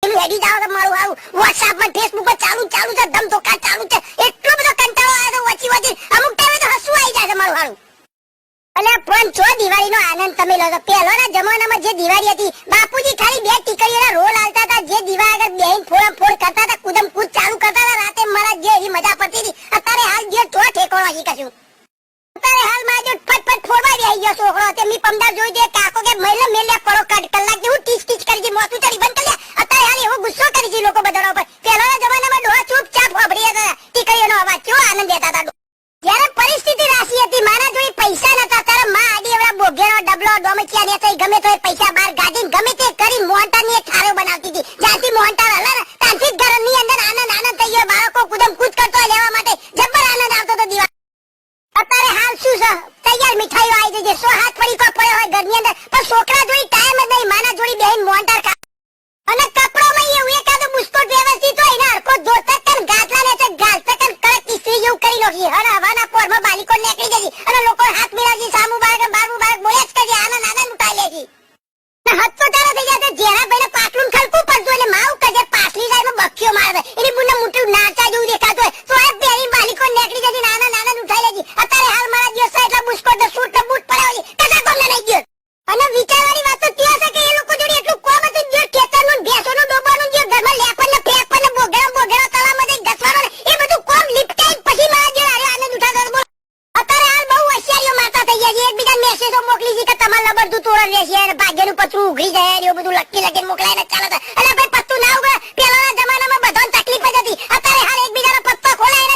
હેડી જાવ મારું આવું WhatsApp માં Facebook પર ચાલુ છે ધમ ધોકા ચાલુ છે એટલો બધો કંટાળો આવે તો વચી અમુક ટાઈમે તો હસવું આવી જાય છે મારું હારું અલ્યા પણ જો દિવાળીનો આનંદ તમે લો પહેલાના જમાનામાં જે દિવાળી હતી બાપુજી ખાલી બે ટીકડીઓના રોલ આલતા હતા જે દીવા આગળ બેહીન ફોડ કરતા હતા કુદમ કૂદ ચાલુ કરતા હતા રાતે મારા જે એવી મજા પડતી હતી અત્યારે હાલ જે તો ઠેકોણો હજી કશું અત્યારે હાલ માં જો ફટ ફોડવા દે ગયો છોકરો તે મી પમદાર જોઈ દે કાકો કે મહિલા મેલે પડો કલાક જેવું ટીચ કરી દી મોતું ચડી બંધ કરી અત્યારે હાલ એવો ગુસ્સો કરી છે લોકો બધાના ઉપર પહેલાના જમાનામાં ડોહા ચૂપચાપ વાપરી હતા ટીકડીઓનો અવાજ કેવો આનંદ દેતા હતા જ્યારે પરિસ્થિતિ રાશી હતી મારા જોઈ પૈસા નતા ત્યારે માં આડી એવડા બોગેરો ડબલો ડોમચિયા ને તઈ ગમે તોય પૈસા બાર ગાડીને ગમે તે કરી મોહનટાળ ની એક થારો બનાવતી હતી જ્યાંથી મોહનટાળ હલા ને ત્યાંથી જ ઘરની અંદર આનંદ થઈ ગયો બાળકો કુદમ કૂદ કરતો લેવા માટે જબ્બર આનંદ આવતો તો દિવાળી અત્યારે હાલ શું છે તૈયાર મીઠાઈઓ આવી જશે 100 હાથ ફરી કો પડ્યો હોય ઘરની અંદર પણ છોકરા જોઈ ટાઈમ જ નહીં માના જોડી બેહીન મોહનટાળ અને કપડામાં એવું એકાદો બુસ્કોટ વ્યવસ્થિત હોય ને હરકો જોતા કન ગાટલા ને ગાલતા કન કડક ઇસ્ત્રી જેવું કરી નાખી હવાના પોરમાં બાલીકો નીકળી જતી અને લોકો હાથ મિલાવજી સામુ બાળક બોલે જ કરી આનંદ ઉઠાઈ લેજી ને હદ તો તારા થઈ જાય જેરા ભાઈને પાટલું ખલકું પડતું એટલે માવું કજે પાછલી સાઈડમાં બખ્યો મારે એની બુને મોટું નાચા જેવું દેખાતું હોય તો એ બેરી બાલીકો નીકળી જતી આનંદ ઉઠાઈ લેજી અત્યારે હાલ મારા દિવસ એટલા બુસ્કોટ ને સૂટ ને બૂટ પડાવી કદા કોમને નહીં ગયો અને વિચારવાની વાત તો ત્યાં છે કે એ લોકો જોડે એટલું કોમ હતું જે ખેતરનું ભેંસોનું ડોબાનું જે ઘરમાં લેપન ને ફેંક ને બોગેરા તળાવમાં જઈ ઘસવાનો ને એ બધું કોમ લીપટાઈ પછી મારા જે આનંદ ઉઠાતો બોલ અત્યારે હાલ બહુ હોશિયારીઓ મારતા થઈ ગયા છે એકબીજા મેસેજો મોકલી છે કે તમારા લબડતું તોરણ રહેશે અને ભાગ્યનું પતરું ઉઘડી જાય એવું બધું લખીને મોકલાઈને ચાલે એટલે ભાઈ પત્તું ના ઉગડે પહેલાના જમાનામાં બધાને તકલીફ જ હતી અત્યારે હાલ એકબીજાના પત્તા ખોલાય